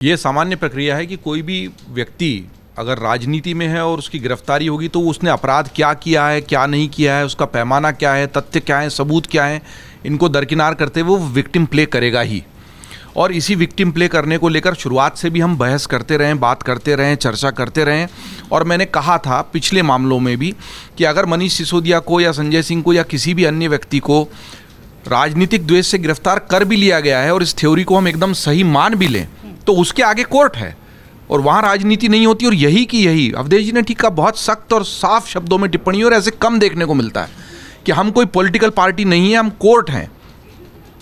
ये सामान्य प्रक्रिया है कि कोई भी व्यक्ति अगर राजनीति में है और उसकी गिरफ्तारी होगी तो उसने अपराध क्या किया है, क्या नहीं किया है, उसका पैमाना क्या है, तथ्य क्या है, सबूत क्या है, इनको दरकिनार करते हुए वो विक्टिम प्ले करेगा ही। और इसी विक्टिम प्ले करने को लेकर शुरुआत से भी हम बहस करते रहें, बात करते रहें, चर्चा करते रहें। और मैंने कहा था पिछले मामलों में भी कि अगर मनीष सिसोदिया को या संजय सिंह को या किसी भी अन्य व्यक्ति को राजनीतिक द्वेष से गिरफ्तार कर भी लिया गया है और इस थ्योरी को हम एकदम सही मान भी लें तो उसके आगे कोर्ट है और वहाँ राजनीति नहीं होती। और यही की यही अवधेश जी ने ठीक कहा, बहुत सख्त और साफ शब्दों में टिप्पणी, और ऐसे कम देखने को मिलता है कि हम कोई पॉलिटिकल पार्टी नहीं है, हम कोर्ट हैं।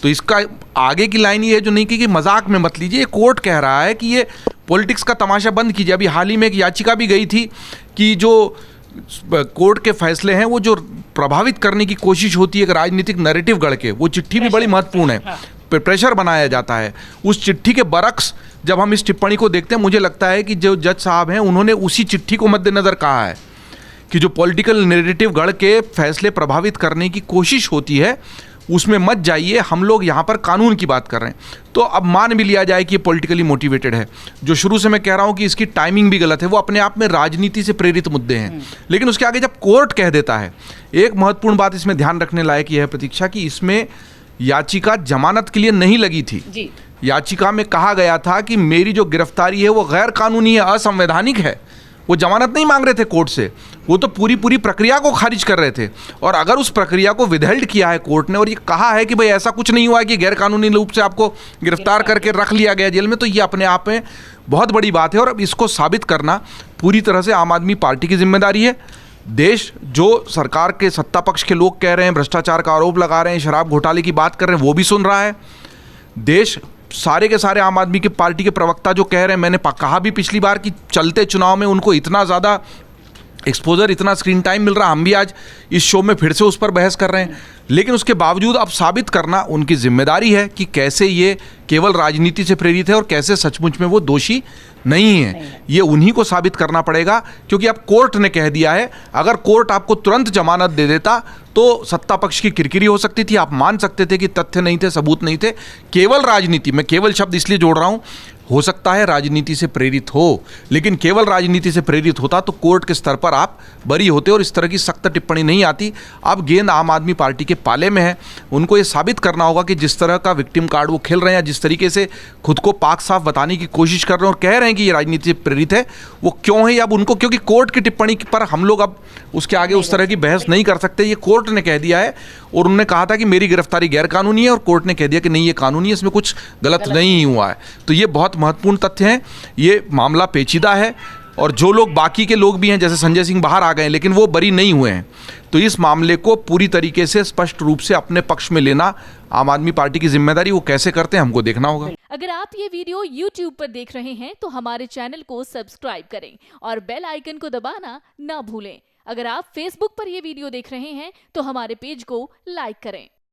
तो इसका आगे की लाइन ये है जो नहीं की कि मजाक में मत लीजिए, कोर्ट कह रहा है कि ये पॉलिटिक्स का तमाशा बंद कीजिए। अभी हाल ही में एक याचिका भी गई थी कि जो कोर्ट के फैसले हैं वो जो प्रभावित करने की कोशिश होती है एक राजनीतिक नैरेटिव गढ़ के, वो चिट्ठी भी बड़ी महत्वपूर्ण है, प्रेशर बनाया जाता है। उस चिट्ठी के बरक्स जब हम इस टिप्पणी को देखते हैं, मुझे लगता है कि जो जज साहब हैं उन्होंने उसी चिट्ठी को मद्देनजर कहा है कि जो पॉलिटिकल नैरेटिव गढ़ के फैसले प्रभावित करने की कोशिश होती है उसमें मत जाइए, हम लोग यहाँ पर कानून की बात कर रहे हैं। तो अब मान भी लिया जाए कि ये पॉलिटिकली मोटिवेटेड है, जो शुरू से मैं कह रहा हूँ कि इसकी टाइमिंग भी गलत है, वो अपने आप में राजनीति से प्रेरित मुद्दे हैं। लेकिन उसके आगे जब कोर्ट कह देता है, एक महत्वपूर्ण बात इसमें ध्यान रखने लायक यह है प्रतीक्षा कि इसमें याचिका जमानत के लिए नहीं लगी थी जी। याचिका में कहा गया था कि मेरी जो गिरफ्तारी है वो गैर कानूनी है, असंवैधानिक है। वो जमानत नहीं मांग रहे थे कोर्ट से, वो तो पूरी प्रक्रिया को खारिज कर रहे थे। और अगर उस प्रक्रिया को विदहेल्ड किया है कोर्ट ने और ये कहा है कि भाई ऐसा कुछ नहीं हुआ है कि गैर कानूनी रूप से आपको गिरफ्तार करके रख लिया गया जेल में, तो ये अपने आप में बहुत बड़ी बात है। और अब इसको साबित करना पूरी तरह से आम आदमी पार्टी की जिम्मेदारी है। देश जो सरकार के सत्ता पक्ष के लोग कह रहे हैं, भ्रष्टाचार का आरोप लगा रहे हैं, शराब घोटाले की बात कर रहे हैं, वो भी सुन रहा है। देश सारे के सारे आम आदमी की पार्टी के प्रवक्ता जो कह रहे हैं, मैंने कहा भी पिछली बार कि चलते चुनाव में उनको इतना ज़्यादा एक्सपोजर, इतना स्क्रीन टाइम मिल रहा, हम भी आज इस शो में फिर से उस पर बहस कर रहे हैं। लेकिन उसके बावजूद अब साबित करना उनकी जिम्मेदारी है कि कैसे ये केवल राजनीति से प्रेरित है और कैसे सचमुच में वो दोषी नहीं है। ये उन्हीं को साबित करना पड़ेगा, क्योंकि अब कोर्ट ने कह दिया है। अगर कोर्ट आपको तुरंत जमानत दे देता तो सत्ता पक्ष की किरकिरी हो सकती थी, आप मान सकते थे कि तथ्य नहीं थे, सबूत नहीं थे, केवल राजनीति। मैं केवल शब्द इसलिए जोड़ रहा हूं, हो सकता है राजनीति से प्रेरित हो, लेकिन केवल राजनीति से प्रेरित होता तो कोर्ट के स्तर पर आप बरी होते और इस तरह की सख्त टिप्पणी नहीं आती। अब गेंद आम आदमी पार्टी के पाले में है, उनको ये साबित करना होगा कि जिस तरह का विक्टिम कार्ड वो खेल रहे हैं, जिस तरीके से खुद को पाक साफ बताने की कोशिश कर रहे हैं और कह रहे हैं कि ये राजनीति से प्रेरित है, वो क्यों है। अब उनको, क्योंकि कोर्ट की टिप्पणी पर हम लोग अब उसके आगे उस तरह की बहस नहीं कर सकते। ये कोर्ट ने कह दिया है और उन्होंने कहा था कि मेरी गिरफ्तारी गैर कानूनी है और कोर्ट ने कह दिया कि नहीं ये कानूनी है, इसमें कुछ गलत नहीं हुआ है। तो ये बहुत महत्वपूर्ण तथ्य हैं। ये मामला पेचीदा है और जो लोग बाकी के लोग भी हैं, जैसे संजय सिंह बाहर आ गए हैं लेकिन वो बरी नहीं हुए हैं, तो इस मामले को पूरी तरीके से स्पष्ट रूप से अपने पक्ष में लेना आम आदमी पार्टी की जिम्मेदारी। वो कैसे करते हैं हमको देखना होगा। अगर आप ये वीडियो YouTube पर देख रहे हैं तो हमारे चैनल को सब्सक्राइब करें और बेल आइकन को दबाना ना भूलें। अगर आप Facebook पर ये वीडियो देख रहे हैं तो हमारे पेज को लाइक करें।